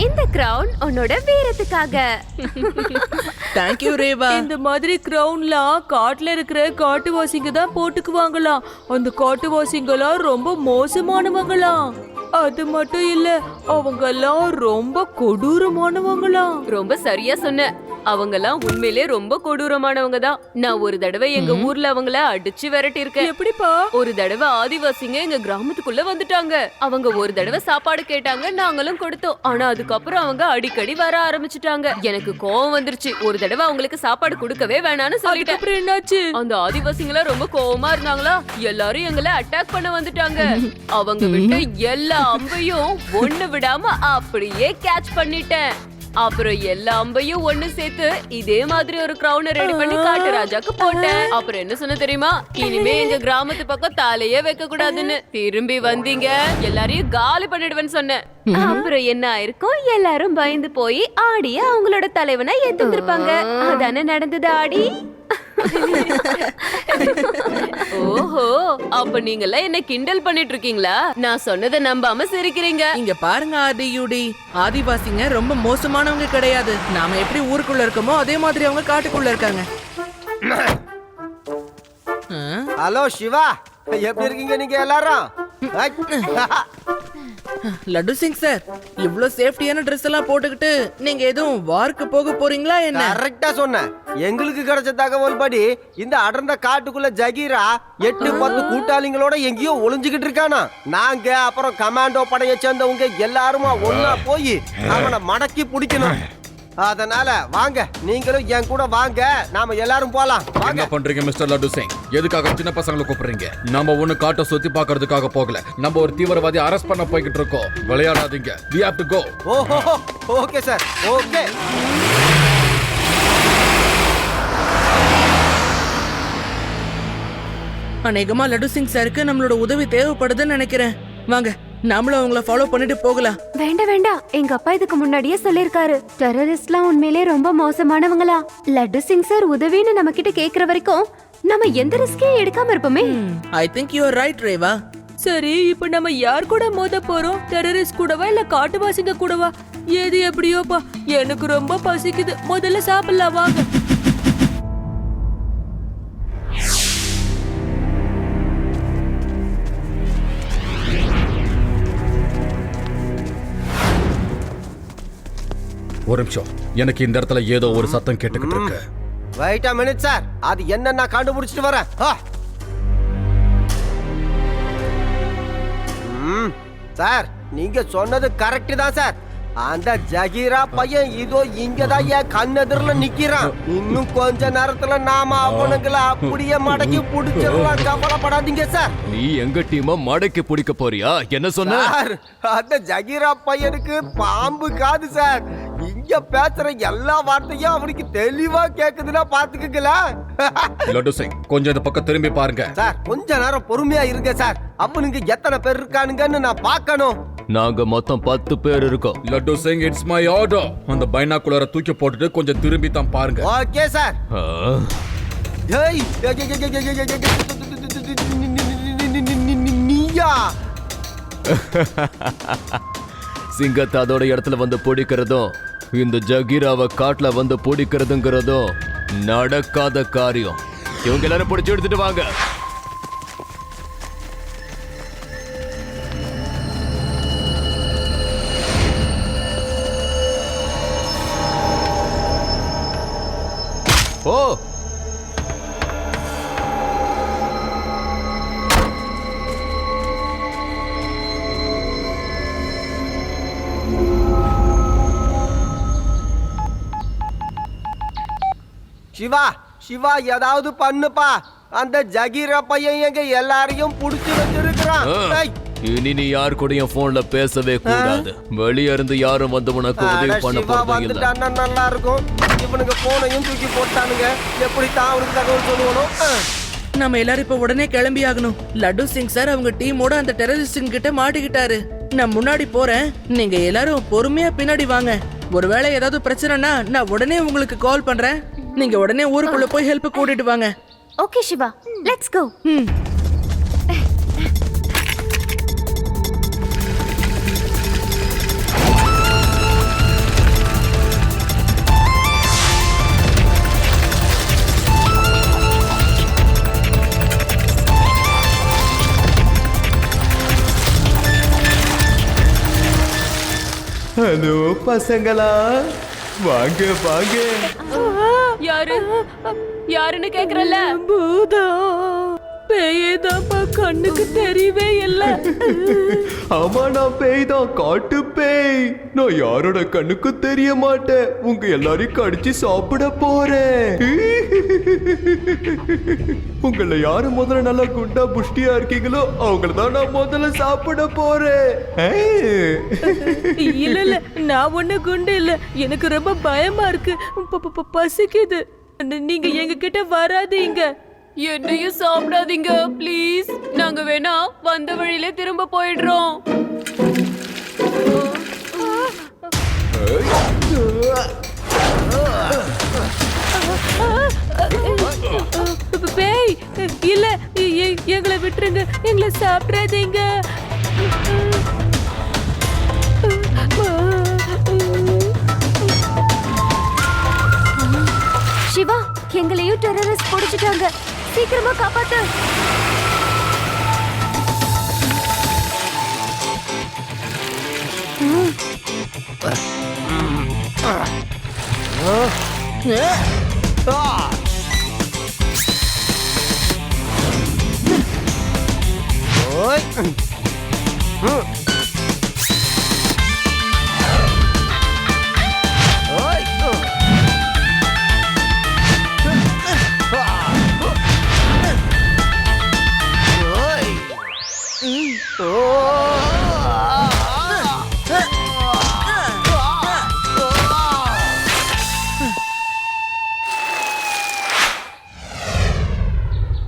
இந்த கிரவுன் உன்னோட வீரத்துக்காக. Thank you Rewa. இந்த மாதிரி கிரவுன்லாம் காட்டுல இருக்கிற காட்டுவாசிங்க தான் போட்டுக்குவாங்களாம். அந்த காட்டுவாசிங்களாம் ரொம்ப மோசமானவங்களாம். அது மட்டும் இல்ல, அவங்கெல்லாம் ரொம்ப கொடூரமானவங்களாம். ரொம்ப சரியா சொன்ன. அவங்கெல்லாம் உண்மையிலே ரொம்ப கொடூரமானவங்க தான். நான் ஒரு தடவை எங்க ஊர்ல அவங்கள அடிச்சு விரட்டி இருக்கேன். எப்படிப்பா? ஒரு தடவை ஆதிவாசிங்க எங்க கிராமத்துக்குள்ள வந்துட்டாங்க. அவங்க ஒரு தடவை சாப்பாடு கேட்டாங்க, நாங்களும் கொடுத்தோம். ஆனா அதுக்கப்புறம் அவங்க அடிக்கடி வர ஆரம்பிச்சுட்டாங்க. எனக்கு கோவம் வந்துருச்சு. ஒரு தடவை அவங்களுக்கு சாப்பாடு கொடுக்கவே வேணாம்னு சொல்லிட்டேன். அப்புறம் என்னாச்சு? அந்த ஆதிவாசிங்களா ரொம்ப கோவமா இருந்தாங்களா, எல்லாரும் எங்களை அட்டாக் பண்ண வந்துட்டாங்க. அவங்க விட்ட எல்லா அம்பையும் ஒண்ணு விடாம அப்படியே கேட்ச் பண்ணிட்டேன். அப்புறம் எல்லா அம்பையும் ஒண்ணு சேர்த்து இதே மாதிரி ஒரு கிரவுனை ரெடி பண்ணி காட்டு ராஜாக்கு போட்டேன். அப்புறம் என்ன சொன்ன தெரியுமா? இனிமே எங்க கிராமத்து பக்கம் தலையே வைக்க கூடாதுன்னு. திரும்பி வந்தீங்க எல்லாரையும் காலி பண்ணிடுவேன்னு சொன்னேன். அப்புறம் என்ன ஆயிருக்கும்? எல்லாரும் பயந்து போய் ஆடிய அவங்களோட தலைவனா ஏத்துந்திருப்பாங்க. அதானே நடந்தது ஆடி. ஓஹோ, அப்ப நீங்கெல்லாம் என்ன கிண்டல் பண்ணிட்டு இருக்கீங்களா? நான் சொன்னதை நம்பாம சிரிக்கிறீங்க. இங்க பாருங்க ஆதியுடி, ஆதிவாசிங்க ரொம்ப மோசமானவங்க கிடையாது. நாம எப்படி ஊருக்குள்ள இருக்கோமோ அதே மாதிரி அவங்க காட்டுக்குள்ள இருக்காங்க. ஹலோ சிவா, எப்படி இருக்கீங்க நீங்க எல்லாரும்? லட்டு சிங் சார், இவ்ளோ சேஃப்டியான ட்ரெஸ் எல்லாம் போட்டுக்கிட்டு நீங்க எதுவும் வார்க்கு போக போறீங்களா என்ன? கரெக்டா சொன்ன. எங்களுக்கு கிடைச்ச தகவல் படி இந்த அடர்ந்த காட்டுக்குள்ள ஜகீரா 8-10 கூட்டாளிங்களோட எங்கேயோ ஒளிஞ்சுக்கிட்டு இருக்கானா. நாங்க அப்புறம் கமாண்டோ படையை சேர்ந்தவங்க எல்லாருமா ஒன்னா போய் அவனை மடக்கி பிடிக்கணும். அதனால வாங்க, நீங்களும் என் கூட வாங்க, நாம எல்லாரும் போலாம். என்ன பண்றீங்க மிஸ்டர் லட்டு சிங்? எதுக்காக சின்ன பசங்களை கூப்பிடுறீங்க? நம்ம ஒண்ணு காட்ட சுத்தி பாக்குறதுக்காக போகல. நம்ம ஒரு தீவிரவாதி அரெஸ்ட் பண்ண போய்கிட்டு இருக்கோம். விளையாடாதீங்க. We have to go. ஓஹோ, ஓகே சார், ஓகே. அநேகமா லட்டு சிங் சாருக்கு நம்மளோட உதவி தேவைப்படுதுன்னு நினைக்கிறேன். வாங்க, நாமளும் அவங்கள ஃபாலோ பண்ணிட்டு போகலாம். வேண்டாம் வேண்டாம், எங்க அப்பா இதுக்கு முன்னாடியே சொல்லிருக்காரு, டெரரிஸ்ட்லாம் உண்மையிலே ரொம்ப மோசமானவங்களா. லட்டு சிங் சார் உதவின்னு நம்ம கிட்ட கேக்குற வரைக்கும் நம்ம எந்த ரிஸ்கையும் எடுக்காம இருப்போமே. I think you are right Reva. சரி, இப்ப நம்ம யார் கூட மோத போறோம்? டெரரிஸ்ட் கூடவா இல்ல காட்டுவாசிங்க கூடவா? எது எப்படியோப்பா, எனக்கு ரொம்ப பசிக்குது. முதல்ல சாப்பிடலாம் வாங்க. ஒரு நிமிஷம், எனக்கு இந்த இடத்துல ஏதோ ஒரு சத்தம் கேட்டுக்கிட்டு இருக்கு. வெயிட் a minute சார், அது என்னன்னு நான் கண்டுபிடிச்சிட்டு வரேன். சார், நீங்க சொன்னது கரெக்ட் தான் சார். அந்த ஜகீரா பையன் இதோ இங்கதான் என் கண்ணெதிரில நிக்கிறான். இன்னும் கொஞ்ச நேரத்துல நாம அவனுங்களை அப்படியே மடக்கி புடிச்சிடலாம். கவலைப்படாதீங்க சார். நீ எங்க டீம மடக்கி பிடிக்க போறியா? என்ன சொன்ன? சார், அந்த ஜகீரா பையனுக்கு பாம்பு காது சார். இங்க பேசுற எல்லா வார்த்தையும் அவனுக்கு தெளிவா கேக்குதுன்னா பாத்துக்கல. லட்டு சிங், கொஞ்சம் இந்த பக்கம் திரும்பி பாருங்க. சார், கொஞ்ச நேரம் பொறுமையா இருங்க சார். அப்ப நீங்க எத்தனை பேர் இருக்கானுங்கன்னு நான் பார்க்கணும். நாங்க மொத்தம் 10 பேர் இருக்கோம். Laddu Singh, it's my order. அந்த பைனாகுலரை தூக்கி போட்டுட்டு கொஞ்சம் திரும்பி தான் பாருங்க. Okay sir. ஏய், நீயா? சிங்கத்தை அதோட இடத்துல வந்து பிடிக்கிறதும் இந்த ஜகீராவை காட்டுல வந்து பிடிக்கிறதுங்கிறதும் நடக்காத காரியம். இவங்க எல்லாரும் பிடிச்சு எடுத்துட்டு வாங்க. ஓ, சிவா, சிவா, ஏதாவது பண்ணுப்பா. அந்த ஜகீரா பையன் எங்க எல்லாரையும் புடிச்சு வச்சிருக்கான். இனி நீ யார் கூடயும் போன்ல பேசவே கூடாது. வெளிய இருந்து யாரும் வந்து உனக்கு உதவி பண்ண போறது இல்ல. நல்லா இருக்கும். இவனுங்க போனையும் தூக்கி போட்டானுங்க. எப்படி தான் அவனுக்கு தகவல் சொல்லுவனும்? நம்ம எல்லாரும் இப்ப உடனே கிளம்பி ஆகணும். லட்டு சிங் சார் அவங்க டீமோட அந்த டெரரிஸ்ட் கிட்ட மாட்டிக்கிட்டாரு. நான் முன்னாடி போறேன், நீங்க எல்லாரும் பொறுமையா பின்னாடி வாங்க. ஒருவேளை ஏதாவது பிரச்சனைனா நான் உடனே உங்களுக்கு கால் பண்றேன். நீங்க உடனே ஊருக்குள்ள போய் ஹெல்ப் கூட்டிட்டு வாங்க. Okay Shiva, let's go. Hello பசங்களா, வாங்க வாங்க. யாரு யாருன்னு கேக்குறல்ல? பூதம் பேயேதாப்பா, கண்ணுக்கு தெரியவே இல்ல. ஆமா, நான் பேய் தான், காட்டு பேய். நான் யாரோட கண்ணுக்கு தெரிய மாட்டேன். உங்க எல்லாரையும் கடிச்சு சாப்பிட போறேன். உங்களை யாரு முதல்ல நல்லா குண்டா புஷ்டியா இருக்கீங்களோ அவங்கள தான் நான் முதல்ல சாப்பிட போறேன். இல்ல இல்ல, நான் ஒண்ணு குண்டு இல்ல. எனக்கு ரொம்ப பயமா இருக்கு. பசிக்குது. நீங்க எங்க கிட்ட வராதீங்க. என்னையும் சாப்பிடாதீங்க ப்ளீஸ். நாங்க வேணா வந்த வழியிலே திரும்ப போயிடுறோம். பேய் இல்ல, எங்களை விட்டுருங்க. எங்களை சாப்பிடாதீங்க. சிவா, எங்களையும் டெரரிஸ்ட் பிடிச்சிட்டாங்க. சீக்கிரமா காப்பாத்து.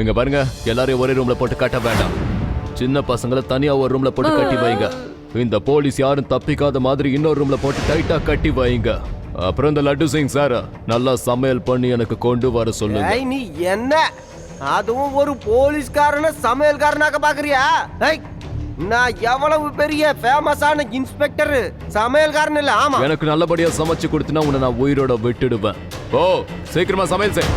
இங்க பாருங்க, எல்லாரையும் ஒரே ரூம்ல போட்டு கட்ட வேண்டாம். சின்ன பசங்களை தனியா ஒரு ரூம்ல போட்டு கட்டி வைங்க. இந்த போலீஸ் யாரும் தப்பிக்காத மாதிரி இன்னொரு ரூம்ல போட்டு டைட்டா கட்டி வைங்க. அப்புறம் இந்த லட்டு சிங் சார் நல்லா சமையல் பண்ணி எனக்கு கொண்டு வர சொல்லுங்க. ஏய், நீ என்ன அதுவும் ஒரு போலீஸ்காரன சமையல்காரனாக்க பாக்குறியா? ஏய், நான் எவ்வளவு பெரிய ஃபேமஸான இன்ஸ்பெக்டர், சமையல்காரன் இல்ல. ஆமா, எனக்கு நல்லபடியா சமைச்சு கொடுத்தினா உன்னை நான் உயிரோட விட்டுடுவேன். ஓ, சீக்கிரமா சமையல் செய்.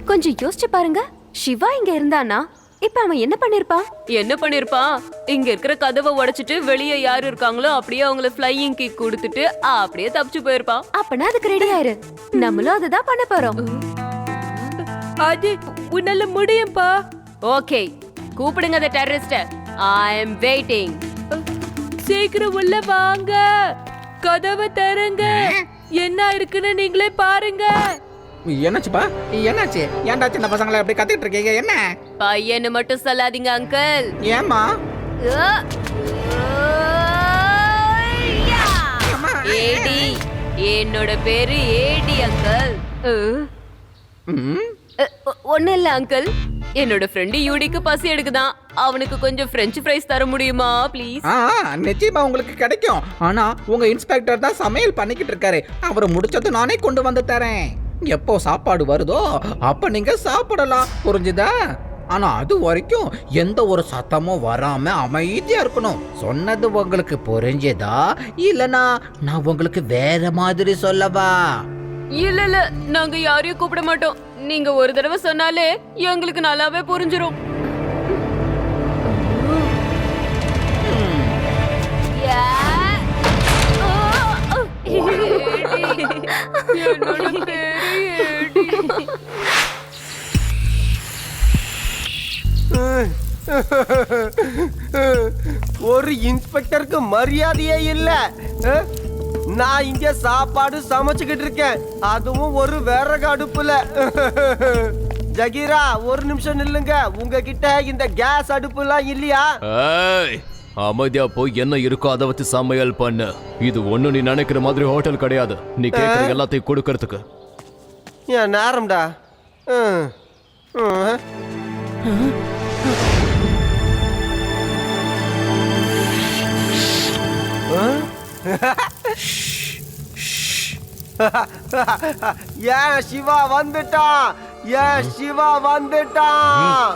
கொஞ்சம் யோசிச்சு பாருங்க. சிவா இங்க இருந்தானா இப்ப அவன் என்ன பண்ணிருப்பான்? என்ன பண்ணிருப்பான்? இங்க இருக்கிற கதவை உடைச்சிட்டு வெளியே யாரு இருக்காங்களோ அப்படியே அவங்கள ஃப்ளையிங் கிக் கொடுத்துட்டு அப்படியே தப்பிச்சு போயிருப்பான். அப்பனா அதுக்கு ரெடி ஆயிரு. நம்மளும் அதுதான் பண்ண போறோம். அது உன்னால முடியும்பா. ஓகே, கூப்பிடுங்க அந்த டெரரிஸ்ட. ஐ அம் வெயிட்டிங். சீக்கிரம் உள்ள வாங்க. கதவை திறங்க. என்ன இருக்குன்னு நீங்களே பாருங்க. என்னாச்சுப்பா? என்னாச்சு? ஏன்டா சின்ன பசங்களை அப்படி கத்திட்டு இருக்கீங்க? என்ன பையன்னு மட்டும் சொல்லாதீங்க அங்கிள். ஏமா? ஏடி, என்னோட பேரு ஏடி அங்கிள். ஒண்ணு இல்ல அங்கிள், என்னோட ஃப்ரெண்டு யூடிக்கு பசி எடுக்குதான். அவனுக்கு கொஞ்சம் பிரெஞ்சு ஃப்ரைஸ் தர முடியுமா ப்ளீஸ்? நிச்சயமா உங்களுக்கு கிடைக்கும். ஆனா உங்க இன்ஸ்பெக்டர் தான் சமையல் பண்ணிக்கிட்டு இருக்காரு. அவரை முடிச்சது நானே கொண்டு வந்து தரேன். எப்போ சாப்பாடு வருதோ அப்ப நீங்க சாப்பிடலாம், புரிஞ்சுதா? ஆனா அது வரைக்கும் எந்த ஒரு சத்தமும் வராம அமைதியா இருக்கணும். சொன்னது உங்களுக்கு புரிஞ்சதா? இல்லனா நான் உங்களுக்கு வேற மாதிரி சொல்லவா? இல்ல இல்ல, நாங்க யாரையும் கூப்பிட மாட்டோம். நீங்க ஒரு தடவை சொன்னாலே எங்களுக்கு நல்லாவே புரிஞ்சிரும். என்னோட பேரு ஏடி. ஒரு இன்ஸ்பெக்டருக்கு மரியாதையே இல்ல. நான் இங்க சாப்பாடு சமைச்சுக்கிட்டு இருக்கேன், அதுவும் ஒரு விறகு அடுப்புல. ஜகீரா, ஒரு நிமிஷம் நில்லுங்க. உங்ககிட்ட இந்த கேஸ் அடுப்புலாம் இல்லையா? அமைதியா போய் என்ன இருக்கோ அதை வச்சு சமையல் பண்ணு. இது ஒண்ணு நீ நினைக்கிற மாதிரி ஹோட்டல் கிடையாது. நீ கேட்கற எல்லாத்தையும் கொடுக்கறதுக்கு. என் நேரம்டா. ஏன் சிவா வந்துட்டான்? ஏன் சிவா வந்துட்டான்?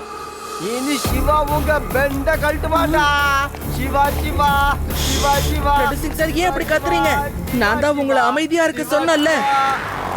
இனி சிவா உங்க பெண்ட கழட்டு மாட்டா. சிவா சிவா சிவா சிவா. சார், ஏன் அப்படி கத்துறீங்க? நான் தான் உங்களை அமைதியா இருக்க சொன்னேன்ல.